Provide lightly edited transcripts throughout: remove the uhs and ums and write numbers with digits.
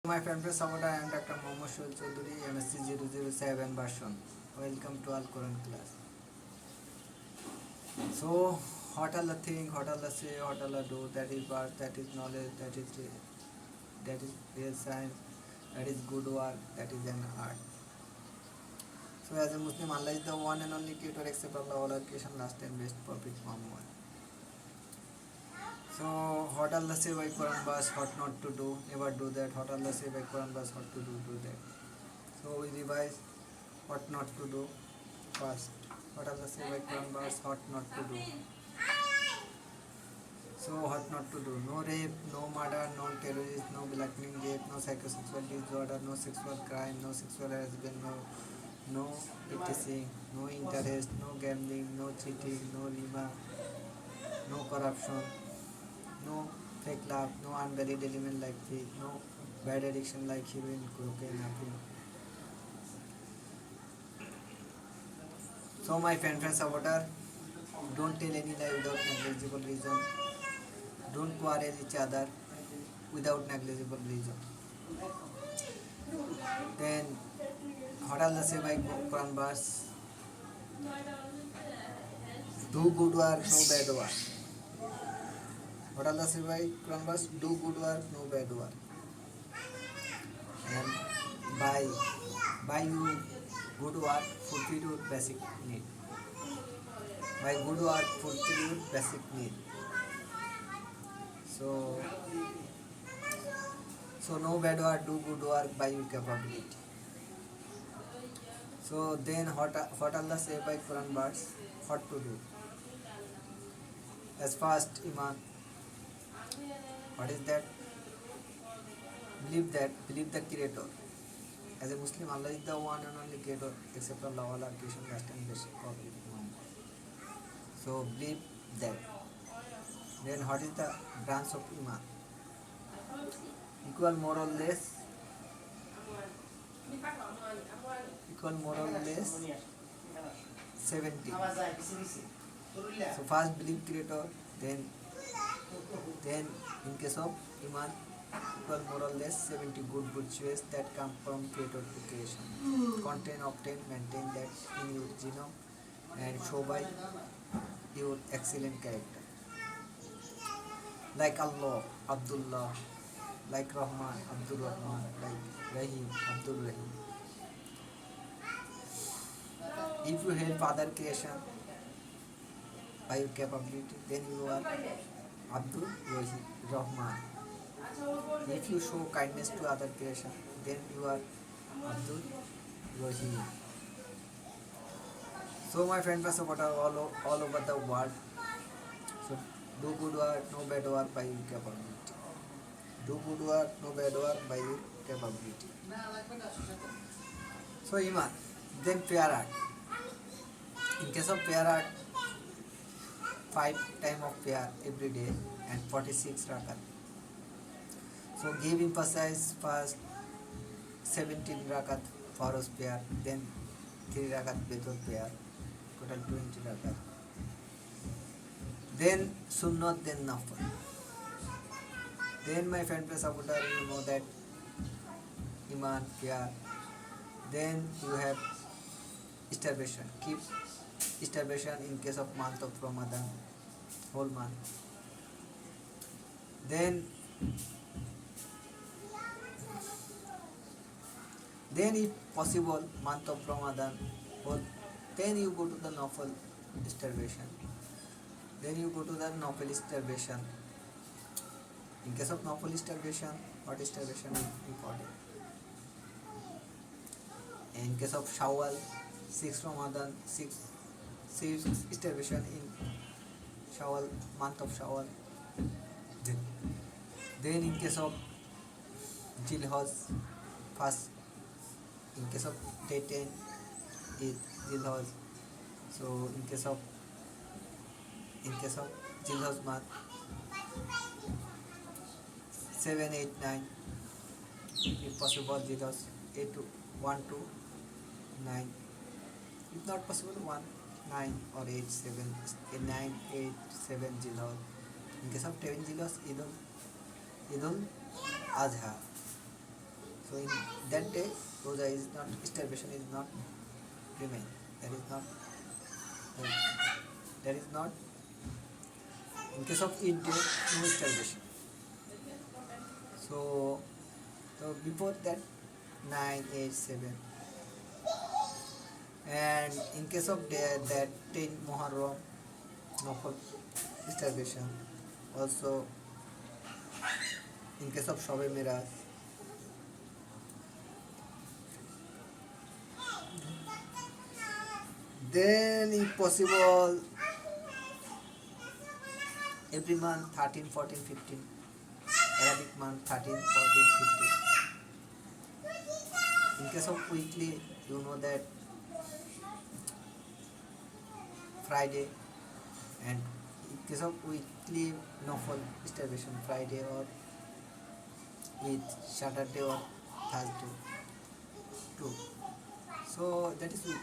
My friend Samoda, I am Dr. Mohammad Shul Chaudhary, MSc 007 version. Welcome to all Quran class. So, what are the thing, what are the say, what are the do? That is birth, that is knowledge, that is real science, that is good work, that is an art. So, as a Muslim, Allah is the one and only creator except Allah, all our creation, last and best Prophet Muhammad. So, what Allah say by Quran verse, what not to do, never do that. What Allah say by Quran verse, what to do that. So we revise what not to do first. What Allah say by Quran verse, what not to do. So what not to do? No rape, no murder, no terrorism, no blackmailing, rape, no psychosexual disorder, no sexual crime, no sexual harassment, no practicing, no interest, no gambling, no cheating, no riba, no corruption, no fake love, no unvalid element like fake, no bad addiction like heroin, cocaine, nothing. So my friend supporter, don't tell any lie without negligible reason. Don't quarrel each other without negligible reason. Then what Allah say by Quran verse? Do good work, no bad work. What Allah say by Quran verse? Do good work, no bad work. And by you good work, fulfill your basic need. By good work, fulfill your basic need. So no bad work, do good work by your capability. So then what Allah say by Quran verse? What to do? As fast Iman. What is that? Believe the Creator. As a Muslim, Allah is the one and only Creator except Allah, all our creation, last and best Prophet Muhammad. So believe that. Then what is the branch of Iman? Equal more or less 70. So first believe Creator, then in case of Iman, equal more or less 70 good choices that come from Creator to creation. Contain, obtain, maintain that in your genome and show by your excellent character. Like Allah, Abdullah, like Rahman, Abdul Rahman, like Rahim, Abdul Rahim. If you help other creation by your capability, then you are Abdul Rahman. If you show kindness to other creation, then you are Abdul Rahim. So my friends are all over the world. So do good work, no bad work by your capability. Do good work, no bad work by your capability. So Iman, then prayer art. In case of prayer art, 5 times of prayer every day and 46 rakat. So give emphasis first 17 rakat Faroz prayer, then 3 rakat Betor prayer, total 20 rakat. Then Sunnat, then Nafal. Then my friend supporter, you know that Iman, prayer. Then you have starvation. Keep starvation in case of month of Ramadan, whole month. Then if possible month of Ramadan, then you go to the Nafal starvation. Then you go to the Nafal starvation. In case of Nafal starvation, what starvation is important? In case of Shawwal, 6 Ramadan, 6 starvation in Shawwal, month of Shawwal. Then in case of Zilhaj, first, in case of day 10 is Zilhaj. So in case of Zilhaj month, 7, 8, 9, if possible Zilhaj 1 to 9. If not possible 1, 9 or 8, 7, 9, 8, 7 Zilhaj. In case of 10 Zilhaj, Idul Adha. So in that day, roja is not, starvation is not remain. That is not. That is not. In case of Eid day, no starvation. So before that, 9, 8, 7, and in case of that 10 Muharram, no for starvation. Also, in case of Shobe Miraj, then if possible, every month 13, 14, 15, Arabic month 13, 14, 15. In case of weekly, you know that Friday, and in case of weekly Nafal starvation, Friday or with Saturday or Thursday too. So that is week.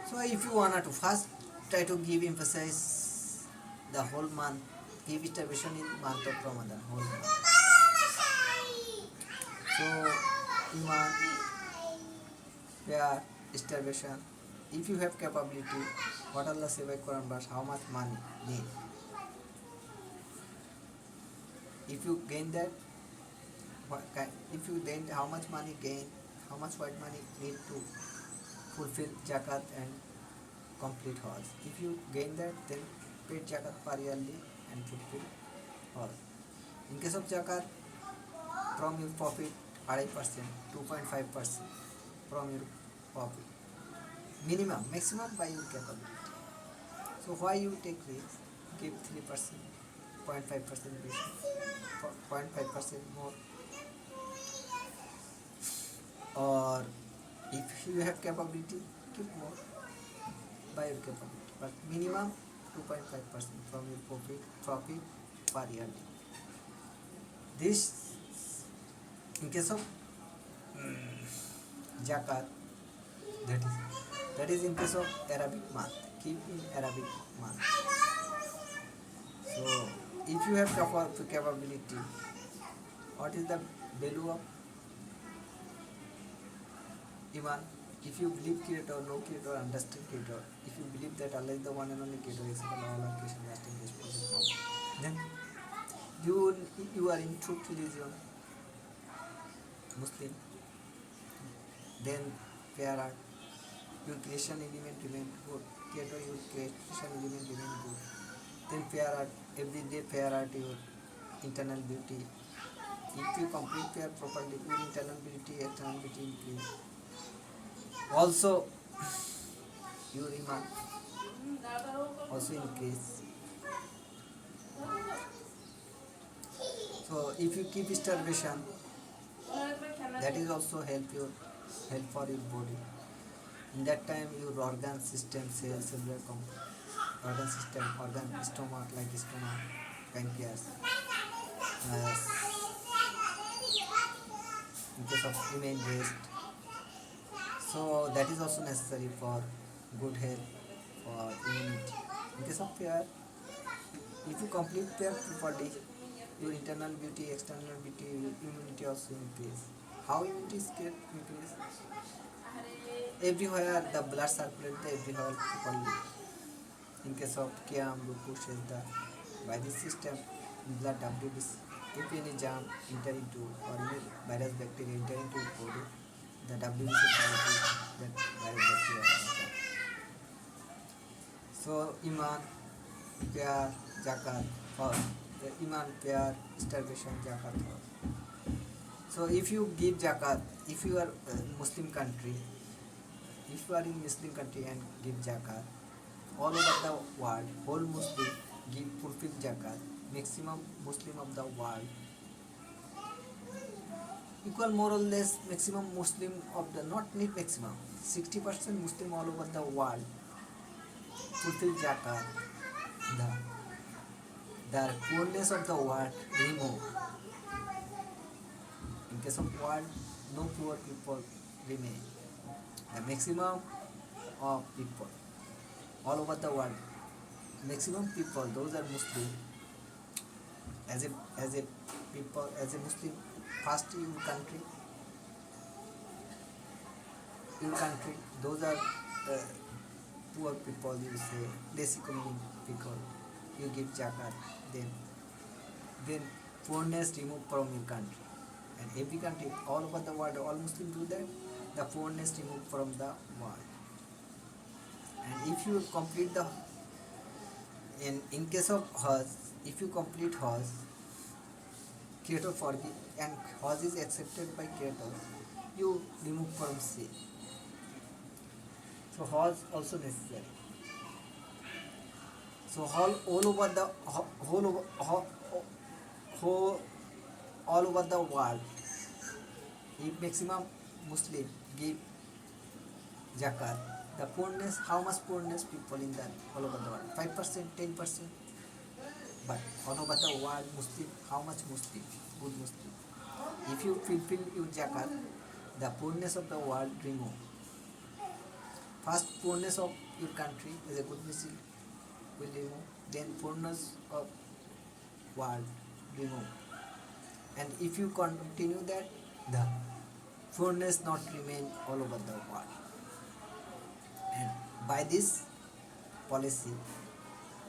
So if you wanna to first try to give emphasis the whole month, give starvation in month of Ramadan, whole month. So Iman, prayer, starvation. If you have capability, what Allah say by Quran verse, how much money need? If you gain that, if you gain, how much money gain, how much white money need to fulfill zakat and complete Hajj. If you gain that, then pay zakat per yearly and fulfill Hajj. In case of zakat, from your profit, 2.5%, 2.5% from your profit. Minimum, maximum by your capability. So why you take risk? Give 3%, 0.5% 0.5% more. Or if you have capability, give more by your capability. But minimum 2.5% from your profit per year. This, in case of zakat, that is in case of Arabic month. Keep in Arabic month. So if you have capability, what is the value of Iman? If you believe Creator, no Creator, understand Creator, if you believe that Allah is the one and only Creator, acceptable all our creation, lasting, responsible, then you are in true religion, Muslim. Then fair art, your creation element remain good. Creator, your creation element remain good. Then fair art, every day fair art, your internal beauty. If you complete fair properly, your internal beauty, external beauty increase. Also, your iman also increase. So if you keep starvation, that is also help for your body. In that time, your organ system, cells, cellular organ system, stomach like stomach, pancreas, in case of remain rest. So that is also necessary for good health, for immunity. In case of prayer, if you complete prayer properly, your internal beauty, external beauty, immunity also increase. How immunity is increase? Everywhere the blood circulates everywhere properly. In case of Qiyam, Ruku, Sajda, by this system, blood WBC, if any germ enter into or any virus bacteria enter into your body, the WBC fight that virus bacteria. So Iman, Pyar, Zakat, or the Iman, Pyar, starvation, Zakat. So if you give Zakat, if you are Muslim country, if you are in Muslim country and give Zakat, all over the world, whole Muslim give fulfill Zakat, maximum Muslim of the world, equal more or less maximum Muslim of the, not need maximum, 60% Muslim all over the world fulfill Zakat. The poorness of the world remove. In case of world, no poor people remain. The maximum of people all over the world, maximum people, those are Muslim. As a people, as a Muslim, First, your country, those are poor people. You say less economic people. You give zakat, then poorness removed from your country. And every country, all over the world, all Muslims do that. The poorness removed from the world. And if you complete the in case of Hajj, if you complete Hajj, Creator forgive, and Hajj is accepted by Creator, you remove from sin. So Hajj also necessary. So all over the whole over, whole, all over the world, if maximum Muslim give zakat, the poorness, how much poorness people in that all over the world? 5%, 10%. But all over the world, Muslim, how much Muslim? Good Muslim. If you fulfill your zakat, the poorness of the world remove. First, poorness of your country is a good Muslim will remove. Then poorness of world remove. And if you continue that, the poorness not remain all over the world. And by this policy,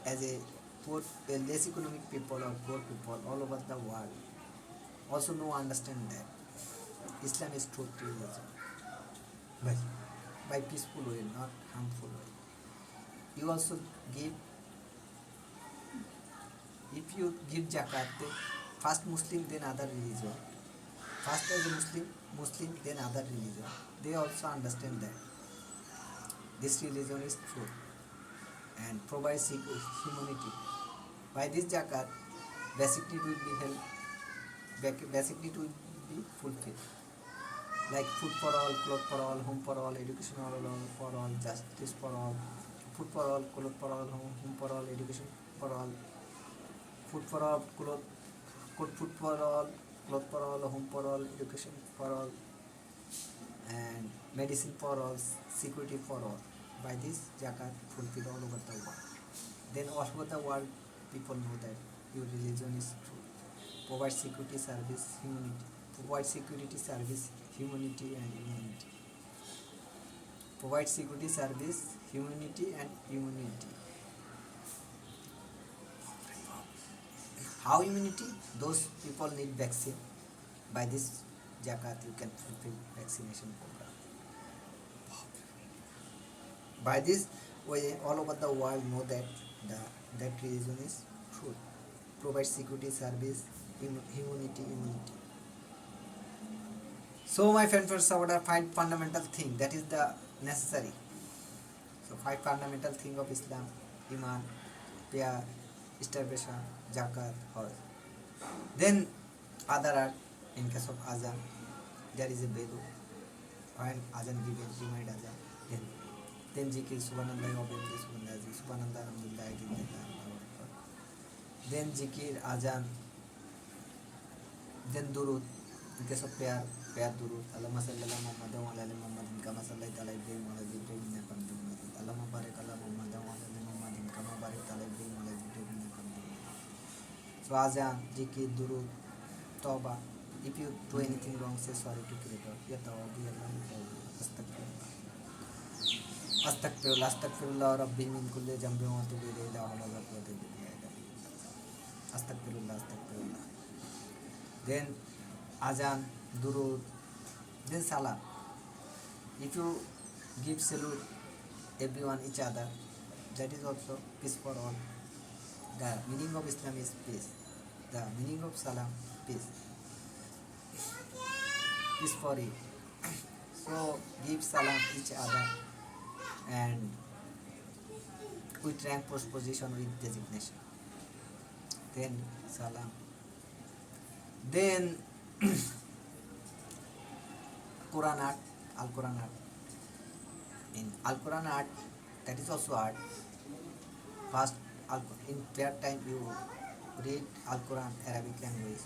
as a poor, less economic people or poor people all over the world also know understand that Islam is truth religion. By, by peaceful way, not harmful way. You also give, if you give zakat, first Muslim, then other religion. First as a Muslim, then other religion. They also understand that this religion is true and provides humanity. By this zakat, basic need will be held, basic need will be fulfilled. Like food for all, clothes for all, home for all, education for all, justice for all, food for all, clothes for all, home for all, education for all, food for all, food for all, clothes for all, home for all, education for all, and medicine for all, security for all. By this zakat fulfilled all over the world. Then all over the world people know that your religion is true. Provide security service, humanity. Provide security service, humanity and immunity. Provide security service, humanity and immunity. How immunity? Those people need vaccine. By this zakat you can fulfill vaccination program. By this way, all over the world know that that religion is truth. Provide security service, humanity, immunity. So my friends, what are 5 fundamental things that is the necessary. So 5 fundamental things of Islam: Iman, prayer, starvation, zakat, Hajj. Then other are, in case of Azan, there is a bell. When Azan given, remind Azan. Then zikir, subhanallah, subhanallah, alhamdulillah, then zikir, azan, then durud, in case of prayer durud, Allahumma salli ala Muhammad wa ala ali Muhammad kama sallaita ala Ibrahim wa ala ali Ibrahim innaka Hamidum Majid. Allahumma barik ala Muhammad wa ala ali Muhammad kama barakta ala Ibrahim wa ala ali Ibrahim innaka Hamidum Majid. So azan, zikir, durud, tawbah. If you do anything wrong, say sorry to Creator. Ya tawbi Allah, astaghfirullah, astaghfirullah rabbi min kulli dhanbin wa atubu ilayhi, la hawla wa la quwwata illa billah. Astaghfirullah, astaghfirullah. Then azan, durud, then salam. If you give salute everyone, each other, that is also peace for all. The meaning of Islam is peace. The meaning of salam, peace. Peace for you. So give salam each other and with rank, post, position, with designation. Then salam. Then Quran art, Al Quran art. In Al Quran art, that is also art. First, in prayer time you read Al Quran Arabic language.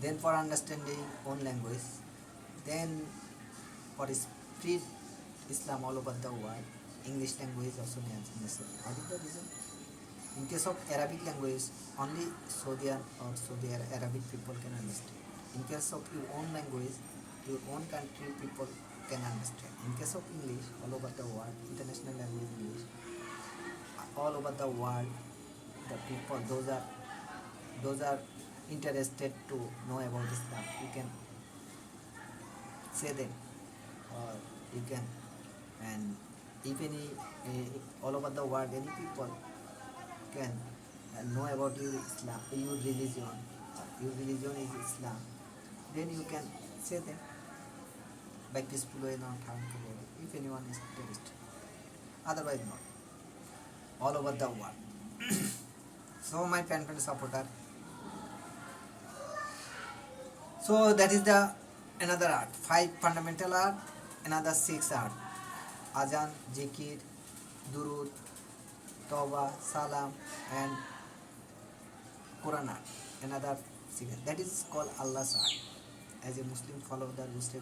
Then for understanding own language. Then for spread Islam all over the world, English language also necessary. What is the reason? In case of Arabic language, only Saudi or Saudi Arabic people can understand. In case of your own language, your own country people can understand. In case of English, all over the world, international language English, all over the world, the people those are interested to know about Islam. You can say them, or you can, and if any all over the world any people can know about your Islam, your religion is Islam, then you can say them by peaceful way, not harmful way, if anyone is interested. Otherwise, not. All over the world. So, my fan supporter. So that is the another art. 5 fundamental art, another 6 art. Azan, Zikir, Durud, Tawbah, Salam, and Quran art. Another 6. That is called Allah's art. As a Muslim, follow the rules.